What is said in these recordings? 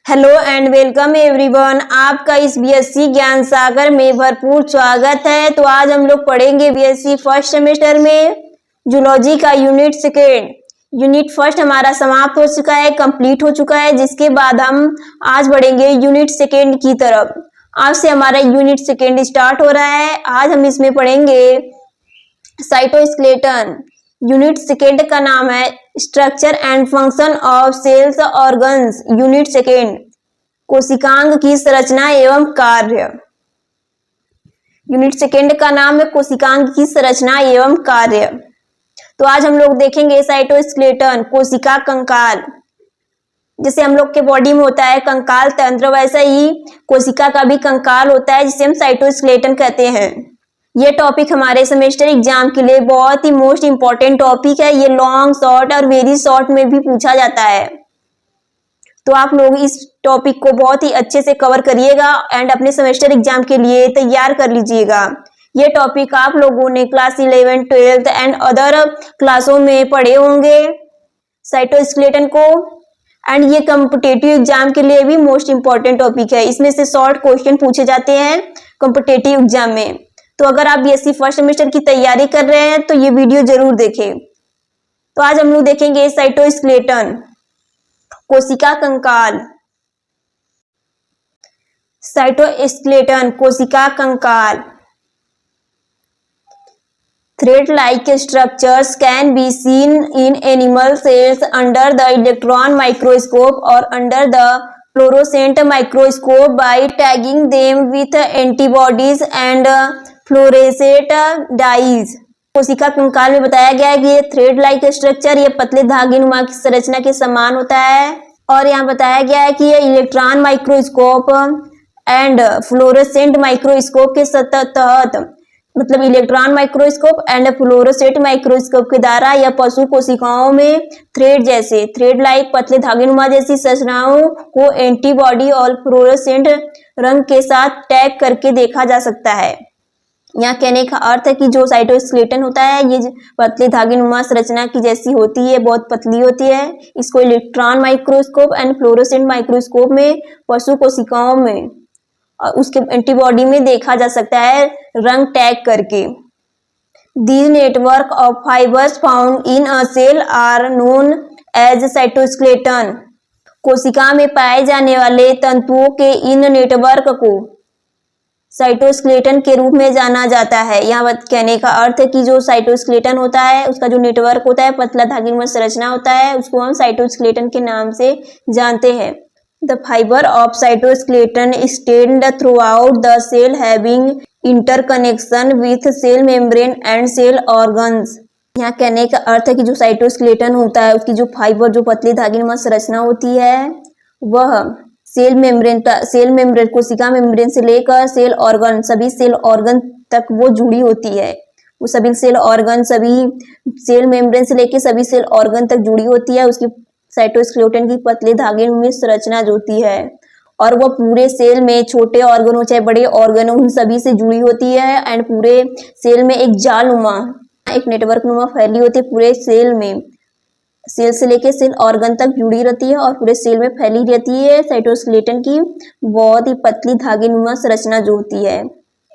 Hello and welcome everyone. आपका इस BSc ज्ञान सागर में भरपूर स्वागत है। तो आज हम लोग पढ़ेंगे बीएससी फर्स्ट सेमेस्टर में जूलॉजी का यूनिट सेकेंड। यूनिट फर्स्ट हमारा समाप्त हो चुका है, कंप्लीट हो चुका है, जिसके बाद हम आज बढ़ेंगे यूनिट सेकेंड की तरफ। आज से हमारा यूनिट सेकेंड स्टार्ट हो रहा है। आज हम इसमें पढ़ेंगे साइटोस्केलेटन। यूनिट सेकेंड का नाम है structure and function of cells organs. Unit second कोशिकांग की संरचना एवं कार्य। यूनिट सेकेंड का नाम है कोशिकांग की संरचना एवं कार्य। तो आज हम लोग देखेंगे साइटोस्केलेटन, कोशिका कंकाल। जैसे हम लोग के बॉडी में होता है कंकाल तंत्र, वैसा ही कोशिका का भी कंकाल होता है, जिसे हम साइटोस्केलेटन कहते हैं। ये टॉपिक हमारे सेमेस्टर एग्जाम के लिए बहुत ही मोस्ट इंपॉर्टेंट टॉपिक है। ये लॉन्ग, शॉर्ट और वेरी शॉर्ट में भी पूछा जाता है। तो आप लोग इस टॉपिक को बहुत ही अच्छे से कवर करिएगा एंड अपने सेमेस्टर एग्जाम के लिए तैयार कर लीजिएगा। ये टॉपिक आप लोगों ने क्लास 11, 12 एंड अदर क्लासों में पढ़े होंगे साइटोस्केलेटन को, एंड ये कॉम्पिटिटिव एग्जाम के लिए भी मोस्ट इंपॉर्टेंट टॉपिक है। इसमें से शॉर्ट क्वेश्चन पूछे जाते हैं कॉम्पिटिटिव एग्जाम में। तो अगर आप बीएससी फर्स्ट सेमेस्टर की तैयारी कर रहे हैं तो ये वीडियो जरूर देखें। तो आज हम लोग देखेंगे साइटोस्केलेटन, कोशिका कंकाल। साइटोस्केलेटन, कोशिका कंकाल। Thread-like structures can be seen in animal cells under the electron microscope or under the fluorescent microscope by tagging them with antibodies and fluorescent dyes। कोशिका कंकाल में बताया गया है कि ये थ्रेड लाइक स्ट्रक्चर, ये पतले धागे नुमा की संरचना के समान होता है। और यहाँ बताया गया है कि ये electron microscope and fluorescent microscope के तहत, मतलब electron microscope and fluorescent microscope के द्वारा या पशु कोशिकाओं में थ्रेड जैसे, थ्रेड लाइक पतले धागेनुमा जैसी संरचनाओं को एंटीबॉडी और फ्लोरोसेंट रंग के साथ टैग करके देखा जा सकता है। यहाँ कहने का अर्थ है कि जो साइटोस्केलेटन होता है ये पतले धागेनुमा संरचना की जैसी होती है, बहुत पतली होती है। इसको electron microscope and fluorescent microscope में पशु कोशिकाओं में उसके एंटीबॉडी में देखा जा सकता है रंग टैग करके। These network of fibers found in a cell are known as cytoskeleton। कोशिका में पाए जाने वाले तंतुओं के इन नेटवर्क को साइटोस्केलेटन के रूप में जाना जाता है। यहाँ कहने का अर्थ है कि जो साइटोस्केलेटन होता है उसका जो नेटवर्क होता है, पतला धागेनुमा संरचना होता है, उसको हम साइटोस्केलेटन के नाम से जानते हैं। The fiber of cytoskeleton extend throughout the cell having interconnection with cell membrane and cell organs। यहाँ कहने का अर्थ है कि जो साइटोस्केलेटन होता है उसकी जो फाइबर, जो पतली धागेनुमा संरचना होती है, वह सेल मेम्ब्रेन कोशिका मेम्ब्रेन से लेकर सेल ऑर्गन, सभी सेल ऑर्गन तक वो जुड़ी होती है। वो सभी सेल ऑर्गन, सभी सेल मेम्ब्रेन से लेकर सभी सेल ऑर्गन तक जुड़ी होती है। उसकी साइटोस्केलेटन की पतले धागे में संरचना जो होती है, और वह पूरे सेल में छोटे ऑर्गन हो चाहे बड़े ऑर्गन हो, उन सभी से जुड़ी होती है। एंड पूरे सेल में एक जाल नुमा, एक नेटवर्क नुमा फैली होती है पूरे सेल में। सेल से लेके सेल ऑर्गन तक जुड़ी रहती है और पूरे सेल में फैली रहती है साइटोस्केलेटन की बहुत ही पतली धागे नुमा संरचना जो होती है।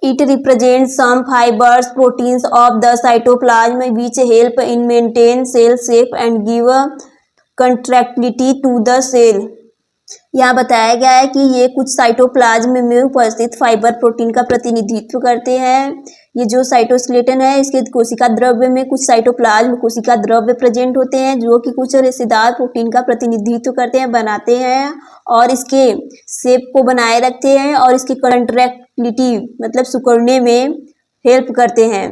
It represent some fibres proteins of the cytoplasm which help in maintain cell shape and give contractility to the cell. यहाँ बताया गया है कि ये कुछ साइटोप्लाज्म में उपस्थित फाइबर प्रोटीन का प्रतिनिधित्व करते हैं। ये जो साइटोस्केलेटन है इसके कोशिका द्रव्य में कुछ साइटोप्लाज्म कोशिका द्रव्य प्रेजेंट होते हैं जो कि कुछ रेशेदार प्रोटीन का प्रतिनिधित्व करते हैं, बनाते हैं और इसके शेप को बनाए रखते हैं और इसकी कंट्रैक्टिलिटी मतलब सिकुड़ने में हेल्प करते हैं।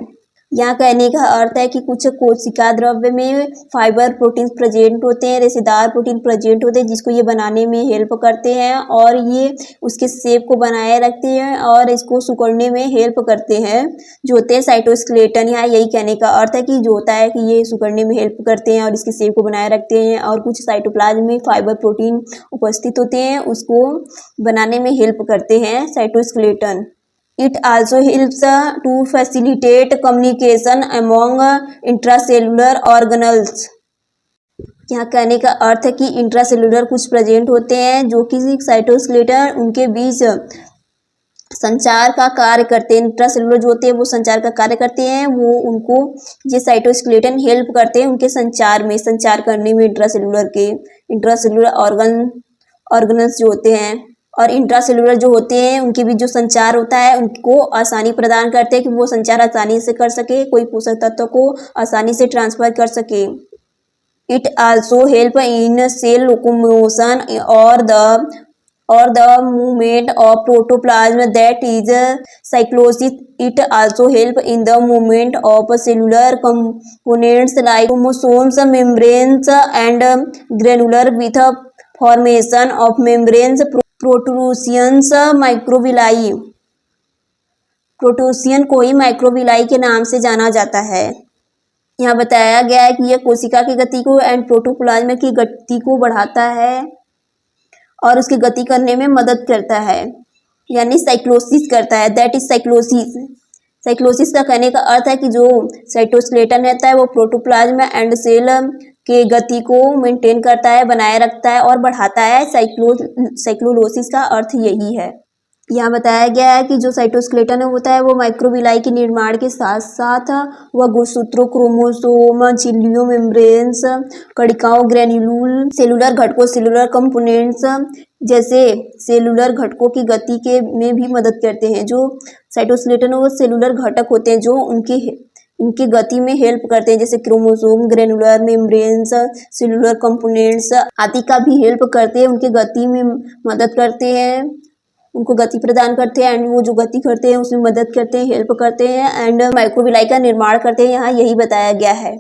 यहाँ कहने का अर्थ है कि कुछ कोशिका द्रव्य में फाइबर प्रोटीन प्रेजेंट होते हैं, रेशेदार प्रोटीन प्रेजेंट होते हैं जिसको ये बनाने में हेल्प करते हैं और ये उसके शेप को बनाए रखते हैं और इसको सिकुड़ने में हेल्प करते हैं, जो होते हैं साइटोस्केलेटन। यहाँ यही कहने का अर्थ है कि जो होता है कि ये सिकुड़ने में हेल्प करते हैं और इसके शेप को बनाए रखते हैं, और कुछ साइटोप्लाज्म में फाइबर प्रोटीन उपस्थित होते हैं उसको बनाने में हेल्प करते हैं cytoskeleton. It also helps to facilitate communication among intracellular organelles। यहाँ कहने का अर्थ है कि इंट्रासेलुलर कुछ प्रेजेंट होते हैं जो कि साइटोस्केलेटन उनके बीच संचार का कार्य करते हैं। इंट्रासेलुलर जो होते हैं वो संचार का कार्य करते हैं, वो उनको ये साइटोस्केलेटन हेल्प करते हैं उनके संचार करने में इंट्रासेलुलर ऑर्गन्स जो होते हैं और इंट्रासेलुलर जो होते हैं उनके बीच जो संचार होता है उनको आसानी प्रदान करते हैं कि वो संचार आसानी से कर सके, कोई पोषक तत्व को आसानी से ट्रांसफर कर सके। It also help in cell locomotion or the movement of protoplasm, that is cyclosis. It also help in the movement of cellular components like chromosomes, membranes and granular with formation of membranes, protrusions, microvilli. प्रोटोसियन को ही microvilli के नाम से जाना जाता है। यहाँ बताया गया है कि यह कोशिका की गति को एंड प्रोटोप्लाज्म की गति को बढ़ाता है और उसकी गति करने में मदद करता है, यानी साइक्लोसिस करता है। That is cyclosis. साइक्लोसिस का कहने का अर्थ है कि जो साइटोस्केलेटन रहता है वो प्रोटोप्लाज्म एंड सेल के गति को मेंटेन करता है, बनाए रखता है और बढ़ाता है। साइक्लोलोसिस का अर्थ यही है। यहाँ बताया गया है कि जो साइटोस्केलेटन होता है वो माइक्रोविलाई के निर्माण के साथ साथ वह गुणसूत्रों, क्रोमोसोम, झिल्लियों, मेम्ब्रेन्स, कणिकाओं, ग्रेन्यूल, सेलुलर घटकों, सेलुलर कंपोनेंट्स जैसे सेलुलर घटकों की गति के में भी मदद करते हैं। जो साइटोस्केलेटन वो सेलुलर घटक होते हैं जो उनकी गति में हेल्प करते हैं, जैसे chromosome, granular, membranes, cellular components आदि का भी हेल्प करते हैं, उनकी गति में मदद करते हैं, उनको गति प्रदान करते हैं एंड वो जो गति करते हैं उसमें मदद करते हैं, हेल्प करते हैं एंड माइक्रोविलाई का निर्माण करते हैं। यहाँ यही बताया गया है।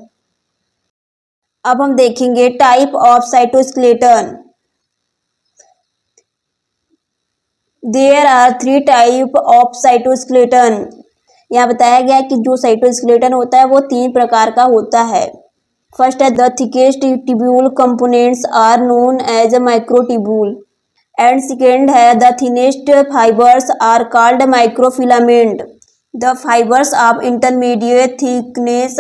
अब हम देखेंगे type of cytoskeleton. There are 3 type of cytoskeleton. यहाँ बताया गया है कि जो साइटोस्केलेटन होता है वो 3 प्रकार का होता है। फर्स्ट है the thickest tubule components are known as microtubule and second है the thinnest fibres are called microfilament. The fibres of intermediate thickness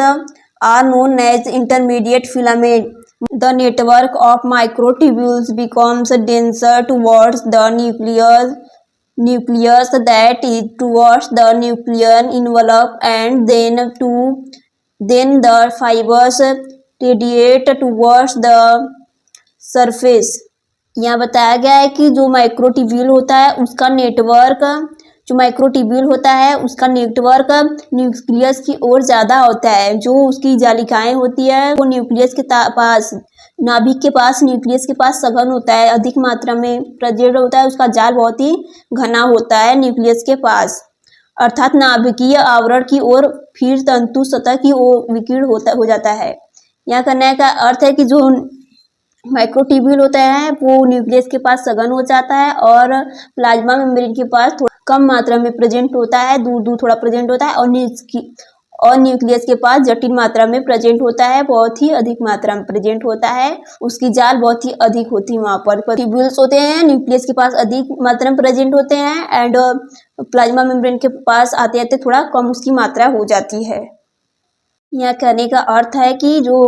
are known as intermediate filament. The network of microtubules becomes denser towards the nucleus that is towards the nuclear envelope and then the fibers radiate towards the surface। यहाँ बताया गया है कि जो microtubule होता है उसका network nucleus की ओर ज़्यादा होता है। जो उसकी जालिकाएं होती है वो न्यूक्लियस के पास, नाभिक के पास, न्यूक्लियस के पास सघन होता है, अधिक मात्रा में प्रेजेंट होता है। उसका जाल बहुत ही घना होता है न्यूक्लियस के पास, अर्थात नाभिकीय आवरण की ओर, फिर तंतु सतह की ओर विकीर्ण हो जाता है। यहाँ करने का अर्थ है कि जो माइक्रोट्यूब्यूल होता है वो न्यूक्लियस के पास सघन हो जाता है और प्लाज्मा मेम्ब्रेन के पास थोड़ा कम मात्रा में प्रेजेंट होता है, दूर दूर थोड़ा प्रेजेंट होता है और न्यूक्लियस के पास जटिल मात्रा में प्रेजेंट होता है, बहुत ही अधिक मात्रा में प्रेजेंट होता है। उसकी जाल बहुत ही अधिक होती है। वहाँ पर ट्यूब्यूल्स होते हैं न्यूक्लियस के पास अधिक मात्रा में प्रेजेंट होते हैं एंड प्लाज्मा मेम्ब्रेन के पास आते आते थोड़ा कम उसकी मात्रा हो जाती है। यहाँ कहने का अर्थ है कि जो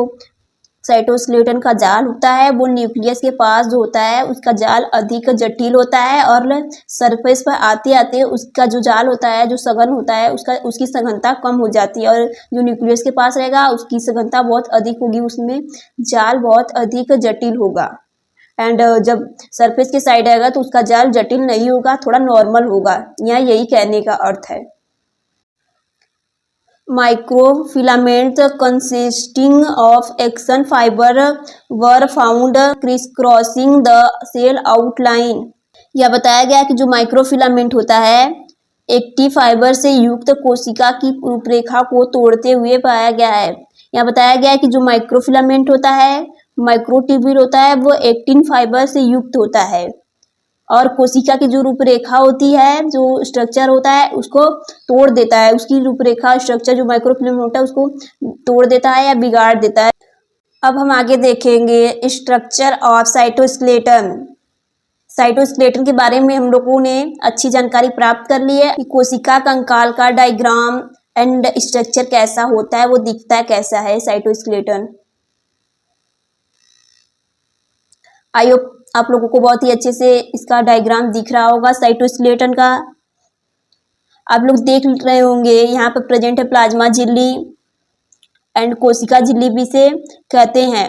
साइटोस्केलेटन का जाल होता है वो न्यूक्लियस के पास जो होता है उसका जाल अधिक जटिल होता है और सरफेस पर आते आते उसका जो जाल होता है, जो सघन होता है, उसकी सघनता कम हो जाती है और जो न्यूक्लियस के पास रहेगा उसकी सघनता बहुत अधिक होगी, उसमें जाल बहुत अधिक जटिल होगा। एंड जब सरफेस के साइड आएगा तो उसका जाल जटिल नहीं होगा, थोड़ा नॉर्मल होगा। यहाँ यही कहने का अर्थ है। Microfilaments consisting of action fiber were found crisscrossing the cell outline। यह बताया गया कि जो माइक्रोफिलामेंट होता है एक्टिव फाइबर से युक्त कोशिका की रूपरेखा को तोड़ते हुए पाया गया है। यह बताया गया है कि जो माइक्रोफिलामेंट होता है, माइक्रोट्यूब्यूल होता है, वो एक्टिन फाइबर से युक्त होता है और कोशिका की जो रूपरेखा होती है, जो स्ट्रक्चर होता है उसको तोड़ देता है। उसकी रूपरेखा स्ट्रक्चर जो माइक्रोफिलामेंट होता है उसको तोड़ देता है या बिगाड़ देता है। अब हम आगे देखेंगे स्ट्रक्चर ऑफ साइटोस्केलेटन। साइटोस्केलेटन के बारे में हम लोगों ने अच्छी जानकारी प्राप्त कर ली है कि कोशिका कंकाल का डायग्राम एंड स्ट्रक्चर कैसा होता है, वो दिखता है कैसा है साइटोस्केलेटन। आई होप आप लोगों को बहुत ही अच्छे से इसका डायग्राम दिख रहा होगा साइटोस्केलेटन का। आप लोग देख रहे होंगे यहाँ पर प्रेजेंट है प्लाज्मा झिल्ली एंड कोशिका झिल्ली भी से कहते हैं।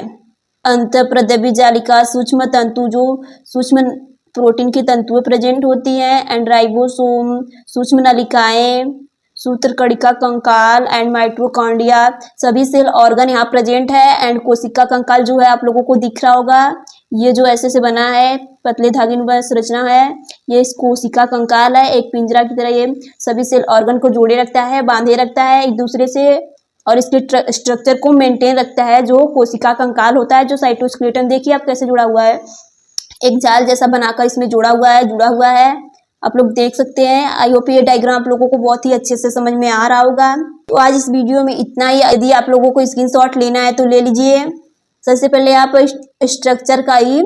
अंतःप्रद्रव्य जालिका सूक्ष्म तंतु जो सूक्ष्म प्रोटीन की तंतुएं प्रेजेंट होती हैं एंड राइबोसोम, सूक्ष्म नलिकाएं, सूत्रकणिका कंकाल एंड माइटोकॉन्ड्रिया सभी सेल ऑर्गन यहाँ प्रेजेंट है। एंड कोशिका कंकाल जो है आप लोगों को दिख रहा होगा, ये जो ऐसे से बना है पतले धागे में संरचना है, ये इस कोशिका कंकाल है। एक पिंजरा की तरह ये सभी सेल ऑर्गन को जोड़े रखता है, बांधे रखता है एक दूसरे से और इसके स्ट्रक्चर को मेंटेन रखता है जो कोशिका कंकाल होता है। जो साइटोस्केलेटन देखिए आप कैसे जुड़ा हुआ है, एक जाल जैसा बनाकर इसमें जुड़ा हुआ है आप लोग देख सकते हैं। आई होप ये डायग्राम आप लोगों को बहुत ही अच्छे से समझ में आ रहा होगा। तो आज इस वीडियो में इतना ही। यदि आप लोगों को स्क्रीनशॉट लेना है तो ले लीजिए। सबसे पहले आप स्ट्रक्चर का ही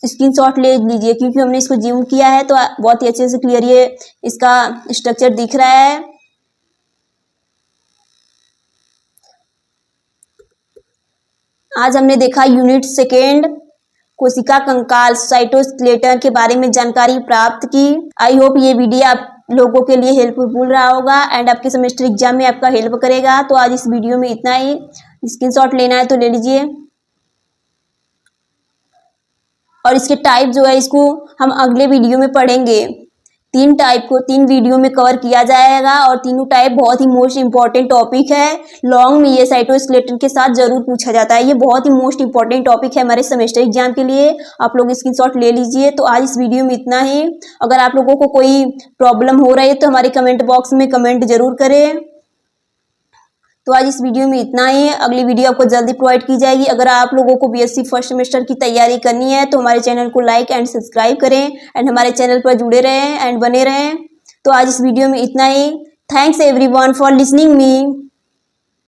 स्क्रीनशॉट ले लीजिए क्योंकि हमने इसको जूम किया है तो बहुत ही अच्छे से क्लियर ये इसका स्ट्रक्चर दिख रहा है। आज हमने देखा यूनिट सेकेंड कोशिका कंकाल साइटोस्केलेटन के बारे में जानकारी प्राप्त की। आई होप ये वीडियो आप लोगों के लिए हेल्पफुल रहा होगा एंड आपके सेमेस्टर एग्जाम में आपका हेल्प करेगा। तो आज इस वीडियो में इतना ही। स्क्रीनशॉट लेना है तो ले लीजिए। और इसके टाइप जो है इसको हम अगले वीडियो में पढ़ेंगे। 3 टाइप को 3 वीडियो में कवर किया जाएगा और तीनों टाइप बहुत ही मोस्ट इंपॉर्टेंट टॉपिक है। लॉन्ग में ये साइटोस्केलेटन के साथ जरूर पूछा जाता है। ये बहुत ही मोस्ट इंपॉर्टेंट टॉपिक है हमारे सेमेस्टर एग्जाम के लिए। आप लोग स्क्रीनशॉट ले लीजिए। तो आज इस वीडियो में इतना ही। अगर आप लोगों को कोई प्रॉब्लम हो रही है तो हमारे कमेंट बॉक्स में कमेंट जरूर करें। तो आज इस वीडियो में इतना ही। अगली वीडियो आपको जल्दी प्रोवाइड की जाएगी। अगर आप लोगों को बीएससी फर्स्ट सेमेस्टर की तैयारी करनी है तो हमारे चैनल को लाइक एंड सब्सक्राइब करें एंड हमारे चैनल पर जुड़े रहें एंड बने रहें। तो आज इस वीडियो में इतना ही। Thanks everyone for listening me.